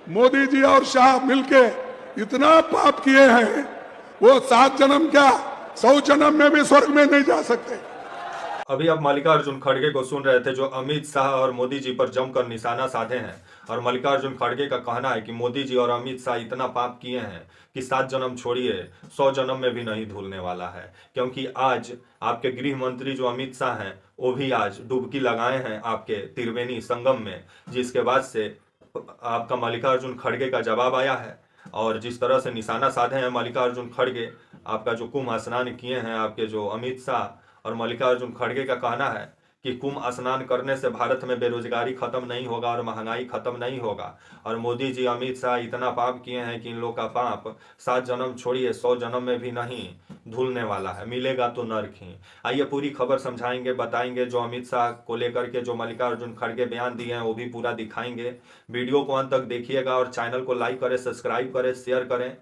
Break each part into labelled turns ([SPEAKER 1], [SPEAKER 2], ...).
[SPEAKER 1] मोदी जी और शाह मिलके इतना पाप किए हैं, वो 7 जन्म क्या 100 जन्म में भी स्वर्ग में नहीं जा सकते।
[SPEAKER 2] अभी आप मल्लिकार्जुन खड़गे को सुन रहे थे, जो अमित शाह और मोदी जी पर जमकर निशाना साधे हैं। और मल्लिकार्जुन खड़गे का कहना है कि मोदी जी और अमित शाह इतना पाप किए हैं कि 7 जन्म छोड़िए 100 जन्म में भी नहीं धुलने वाला है। क्योंकि आज आपके गृह मंत्री जो अमित शाह हैं, वो भी आज डुबकी लगाए हैं आपके त्रिवेणी संगम में, जिसके बाद से आपका मल्लिकार्जुन खड़गे का जवाब आया है। और जिस तरह से निशाना साधे हैं मल्लिकार्जुन खड़गे, आपका जो कुंभ स्नान किए हैं आपके जो अमित शाह, और मल्लिकार्जुन खड़गे का कहना है कि कुंभ स्नान करने से भारत में बेरोजगारी खत्म नहीं होगा और महंगाई खत्म नहीं होगा। और मोदी जी अमित शाह इतना पाप किए हैं कि इन लोग का पाप 7 जन्म छोड़िए 100 जन्म में भी नहीं धुलने वाला है, मिलेगा तो नर्क ही। आइए पूरी खबर समझाएंगे, बताएंगे। जो अमित शाह को लेकर के जो मल्लिकार्जुन खड़गे बयान दिए हैं वो भी पूरा दिखाएंगे। वीडियो को अंत तक देखिएगा और चैनल को लाइक करें, सब्सक्राइब करें, शेयर करें।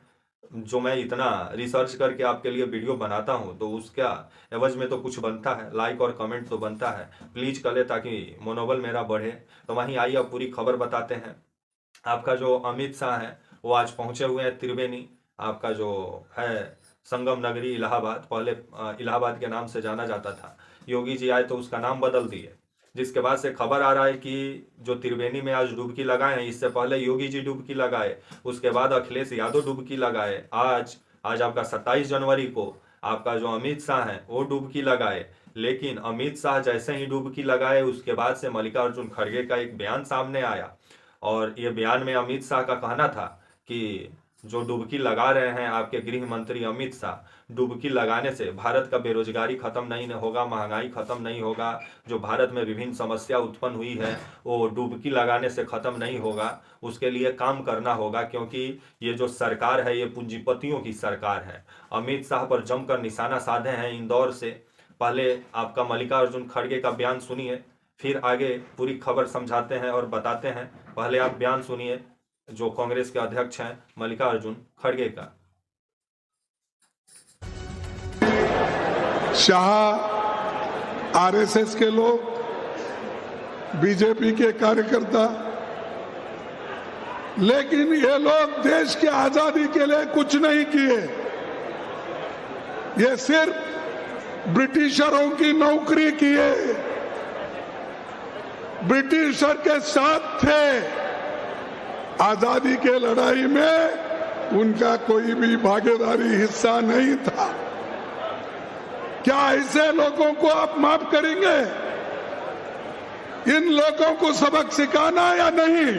[SPEAKER 2] जो मैं इतना रिसर्च करके आपके लिए वीडियो बनाता हूं तो उसका एवज में तो कुछ बनता है, लाइक और कमेंट तो बनता है। प्लीज करें ताकि मनोबल मेरा बढ़े। तो वहीं आइए अब पूरी खबर बताते हैं। आपका जो अमित शाह है वो आज पहुंचे हुए हैं त्रिवेणी, आपका जो है संगम नगरी इलाहाबाद। पहले इलाहाबाद के नाम से जाना जाता था, योगी जी आए तो उसका नाम बदल दिए। जिसके बाद से खबर आ रहा है कि जो त्रिवेणी में आज डुबकी लगाए हैं, इससे पहले योगी जी डुबकी लगाए, उसके बाद अखिलेश यादव डुबकी लगाए। आज आपका 27 जनवरी को आपका जो अमित शाह है वो डुबकी लगाए। लेकिन अमित शाह जैसे ही डुबकी लगाए उसके बाद से मल्लिकार्जुन खड़गे का एक बयान सामने आया। और ये बयान में अमित शाह का कहना था कि जो डुबकी लगा रहे हैं आपके गृह मंत्री अमित शाह, डुबकी लगाने से भारत का बेरोजगारी खत्म नहीं होगा, महंगाई खत्म नहीं होगा। जो भारत में विभिन्न समस्या उत्पन्न हुई है वो डुबकी लगाने से खत्म नहीं होगा। उसके लिए काम करना होगा, क्योंकि ये जो सरकार है ये पूंजीपतियों की सरकार है। अमित शाह पर जमकर निशाना साधे हैं इंदौर से। पहले आपका मल्लिकार्जुन खड़गे का बयान सुनिए, फिर आगे पूरी खबर समझाते हैं और बताते हैं। पहले आप बयान सुनिए जो कांग्रेस के अध्यक्ष हैं मल्लिकार्जुन खड़गे का।
[SPEAKER 1] शाह आरएसएस के लोग, बीजेपी के कार्यकर्ता, लेकिन ये लोग देश की आजादी के लिए कुछ नहीं किए। ये सिर्फ ब्रिटिशरों की नौकरी किए, ब्रिटिशर के साथ थे। आजादी के लड़ाई में उनका कोई भी भागीदारी हिस्सा नहीं था। क्या ऐसे लोगों को आप माफ करेंगे? इन लोगों को सबक सिखाना या नहीं?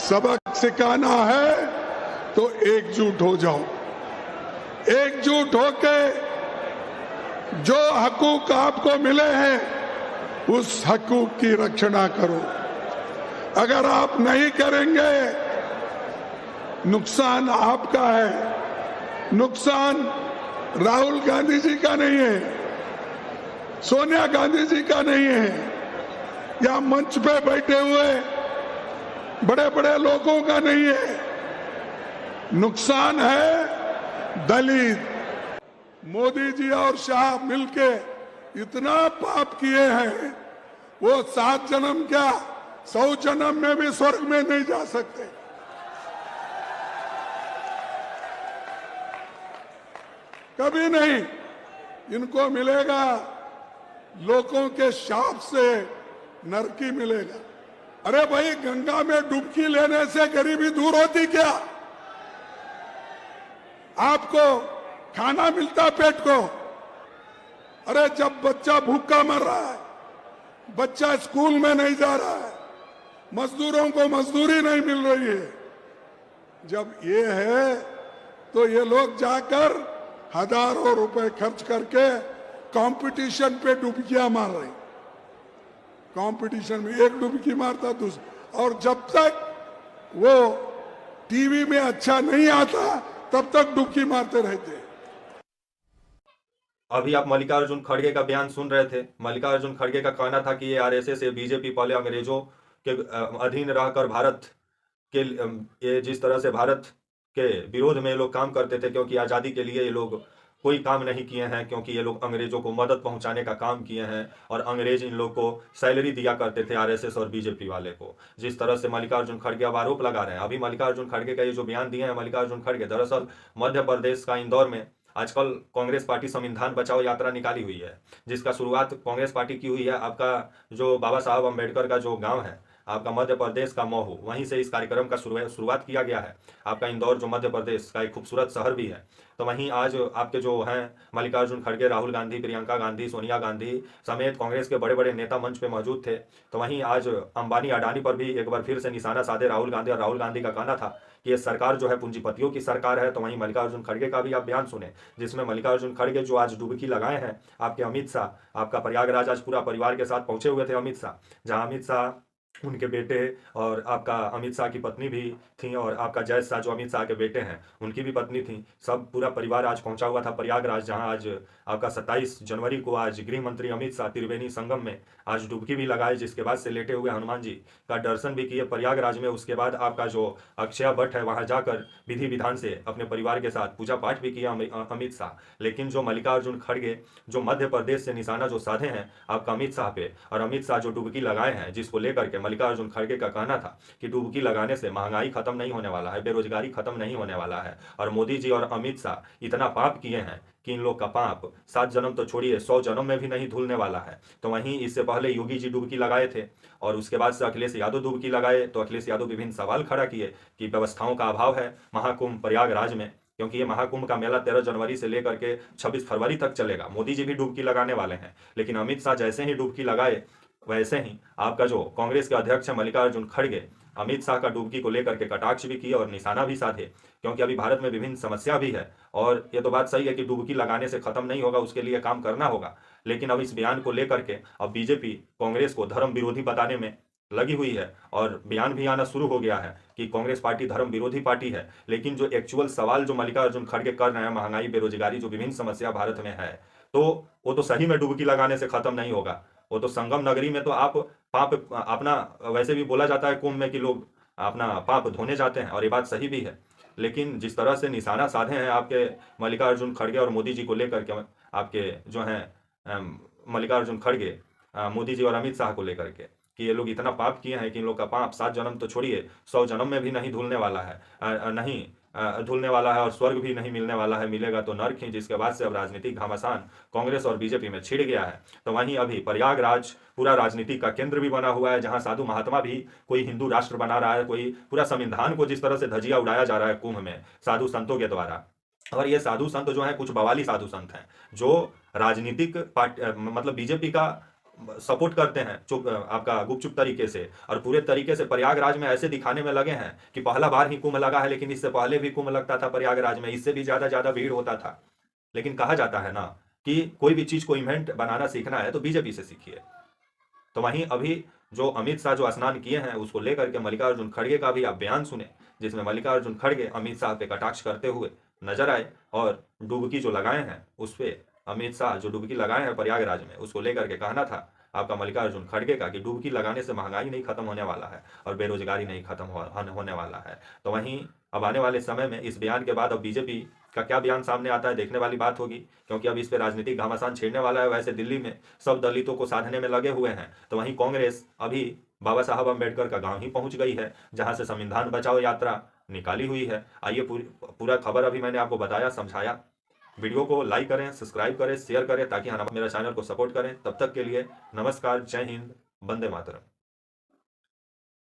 [SPEAKER 1] सबक सिखाना है तो एकजुट हो जाओ। एकजुट होके जो हकूक आपको मिले हैं उस हकूक की रक्षा करो। अगर आप नहीं करेंगे नुकसान आपका है। नुकसान राहुल गांधी जी का नहीं है, सोनिया गांधी जी का नहीं है, या मंच पे बैठे हुए बड़े बड़े लोगों का नहीं है। नुकसान है दलित। मोदी जी और शाह मिलके इतना पाप किए हैं, वो 7 जन्म क्या 100 जन्म में भी स्वर्ग में नहीं जा सकते। कभी नहीं। इनको मिलेगा लोगों के शाप से नरकी मिलेगा। अरे भाई, गंगा में डुबकी लेने से गरीबी दूर होती क्या? आपको खाना मिलता पेट को? अरे जब बच्चा भूखा मर रहा है, बच्चा स्कूल में नहीं जा रहा है, मजदूरों को मजदूरी नहीं मिल रही है, जब ये है तो ये लोग जाकर हजारों रुपए खर्च करके कंपटीशन पे डुबकियां मार रहे। कंपटीशन में एक डुबकी मारता दूसरा, और जब तक वो टीवी में अच्छा नहीं आता तब तक डुबकी मारते रहते।
[SPEAKER 2] अभी आप मल्लिकार्जुन खड़गे का बयान सुन रहे थे। मल्लिकार्जुन खड़गे का कहना था कि ये आरएसएस, ये बीजेपी पहले अंग्रेजों के अधीन रहकर भारत के ये जिस तरह से भारत के विरोध में ये लोग काम करते थे, क्योंकि आज़ादी के लिए ये लोग कोई काम नहीं किए हैं, क्योंकि ये लोग अंग्रेजों को मदद पहुंचाने का काम किए हैं और अंग्रेज इन लोग को सैलरी दिया करते थे आरएसएस और बीजेपी वाले को। जिस तरह से मल्लिकार्जुन खड़गे अब आरोप लगा रहे हैं, अभी मल्लिकार्जुन खड़गे का ये जो बयान दिए हैं मल्लिकार्जुन खड़गे, दरअसल मध्य प्रदेश का इंदौर में आजकल कांग्रेस पार्टी संविधान बचाओ यात्रा निकाली हुई है, जिसका शुरुआत कांग्रेस पार्टी की हुई है। आपका जो बाबा साहब अम्बेडकर का जो गांव है आपका मध्य प्रदेश का महू, वहीं से इस कार्यक्रम का शुरुआत किया गया है। आपका इंदौर जो मध्य प्रदेश का एक खूबसूरत शहर भी है, तो वहीं आज आपके जो हैं मल्लिकार्जुन खड़गे, राहुल गांधी, प्रियंका गांधी, सोनिया गांधी समेत कांग्रेस के बड़े बड़े नेता मंच पे मौजूद थे। तो वहीं आज अंबानी अडानी पर भी एक बार फिर से निशाना साधे राहुल गांधी, और राहुल गांधी का कहना था कि ये सरकार जो है पूंजीपतियों की सरकार है। तो वहीं मल्लिकार्जुन खड़गे का भी आप बयान सुने, जिसमें मल्लिकार्जुन खड़गे जो आज डुबकी लगाए हैं आपके अमित शाह, आपका प्रयागराज आज पूरा परिवार के साथ पहुंचे हुए थे अमित शाह, जहां अमित शाह, उनके बेटे और आपका अमित शाह की पत्नी भी थी, और आपका जय शाह जो अमित शाह के बेटे हैं उनकी भी पत्नी थी। सब पूरा परिवार आज पहुंचा हुआ था प्रयागराज, जहां आज आपका 27 जनवरी को आज गृह मंत्री अमित शाह त्रिवेणी संगम में आज डुबकी भी लगाए, जिसके बाद से लेटे हुए हनुमान जी का दर्शन भी किए प्रयागराज में। उसके बाद आपका जो अक्षय वट है वहां जाकर विधि विधान से अपने परिवार के साथ पूजा पाठ भी किया अमित शाह। लेकिन जो मल्लिकार्जुन खड़गे जो मध्य प्रदेश से निशाना जो साधे हैं आपका अमित शाह पे, और अमित शाह जो डुबकी लगाए हैं, जिसको लेकर के मल्लिकार्जुन खड़गे का कहना था कि डुबकी लगाने से महंगाई खत्म नहीं होने वाला है, बेरोजगारी खत्म नहीं होने वाला है, और मोदी जी और अमित शाह इतना पाप किए हैं कि इन लोग का पाप 7 जन्म तो छोड़िए 100 जन्म में भी नहीं धुलने वाला है। तो वहीं इससे पहले योगी जी डुबकी लगाए थे, और उसके बाद से अखिलेश यादव डुबकी लगाए। तो अखिलेश यादव विभिन्न सवाल खड़ा किए कि व्यवस्थाओं का अभाव है महाकुंभ प्रयागराज में, क्योंकि ये महाकुंभ का मेला 13 जनवरी से लेकर के 26 फरवरी तक चलेगा। मोदी जी भी डुबकी लगाने वाले हैं, लेकिन अमित शाह जैसे ही डुबकी लगाए वैसे ही आपका जो कांग्रेस के अध्यक्ष है मल्लिकार्जुन खड़गे अमित शाह का डुबकी को लेकर के कटाक्ष भी किए और निशाना भी साधे, क्योंकि अभी भारत में विभिन्न समस्या भी है। और ये तो बात सही है कि डुबकी लगाने से खत्म नहीं होगा, उसके लिए काम करना होगा। लेकिन अब इस बयान को लेकर के अब बीजेपी कांग्रेस को धर्म विरोधी बताने में लगी हुई है, और बयान भी आना शुरू हो गया है कि कांग्रेस पार्टी धर्म विरोधी पार्टी है। लेकिन जो एक्चुअल सवाल जो मल्लिकार्जुन खड़गे कर रहे हैं, महंगाई, बेरोजगारी, जो विभिन्न समस्या भारत में है, तो वो तो सही में डुबकी लगाने से खत्म नहीं होगा। वो तो संगम नगरी में तो आप पाप अपना, वैसे भी बोला जाता है कुंभ में कि लोग अपना पाप धोने जाते हैं, और ये बात सही भी है। लेकिन जिस तरह से निशाना साधे हैं आपके मल्लिकार्जुन खड़गे और मोदी जी को लेकर के, आपके जो हैं मल्लिकार्जुन खड़गे मोदी जी और अमित शाह को लेकर के, कि ये लोग इतना पाप किए हैं कि इन लोग का पाप 7 जन्म तो छोड़िए 100 जन्म में भी नहीं धुलने वाला है, धुलने वाला है, और स्वर्ग भी नहीं मिलने वाला है, मिलेगा तो नर्क ही। जिसके बाद से अब राजनीतिक घमासान कांग्रेस और बीजेपी में छिड़ गया है। तो वहीं अभी प्रयागराज पूरा राजनीति का केंद्र भी बना हुआ है, जहां साधु महात्मा भी कोई हिंदू राष्ट्र बना रहा है, कोई पूरा संविधान को जिस तरह से धजिया उड़ाया जा रहा है कुंभ में साधु संतों के द्वारा। और ये साधु संत जो है कुछ बवाली साधु संत हैं, जो राजनीतिक पार्टी मतलब बीजेपी का सपोर्ट करते हैं चुप आपका गुपचुप तरीके से, और पूरे तरीके से प्रयागराज में ऐसे दिखाने में लगे हैं कि पहला बार ही कुंभ लगा है, लेकिन इससे पहले भी कुंभ लगता था प्रयागराज में, इससे भी ज्यादा भीड़ होता था। लेकिन कहा जाता है ना कि कोई भी चीज को इवेंट बनाना सीखना है तो बीजेपी से सीखिए। तो वहीं अभी जो अमित शाह जो स्नान किए हैं उसको लेकर के मल्लिकार्जुन खड़गे का भी आप बयान सुने, जिसमें मल्लिकार्जुन खड़गे अमित शाह पे कटाक्ष करते हुए नजर आए, और डुबकी जो लगाए हैं उस पे अमित शाह जो डुबकी लगाए हैं प्रयागराज में, उसको लेकर के कहना था आपका मल्लिकार्जुन खड़गे का कि डुबकी लगाने से महंगाई नहीं खत्म होने वाला है और बेरोजगारी नहीं खत्म होने वाला है। तो वहीं अब आने वाले समय में इस बयान के बाद अब बीजेपी का क्या बयान सामने आता है देखने वाली बात होगी, क्योंकि अब इस पे राजनीतिक घमासान छेड़ने वाला है। वैसे दिल्ली में सब दलितों को साधने में लगे हुए हैं, तो वहीं कांग्रेस अभी बाबा साहब अम्बेडकर का गांव ही पहुंच गई है, जहां से संविधान बचाओ यात्रा निकाली हुई है। आइए पूरा खबर अभी मैंने आपको बताया, समझाया। वीडियो को लाइक करें, सब्सक्राइब करें, शेयर करें, ताकि हम मेरा चैनल को सपोर्ट करें। तब तक के लिए नमस्कार, जय हिंद, वंदे मातरम।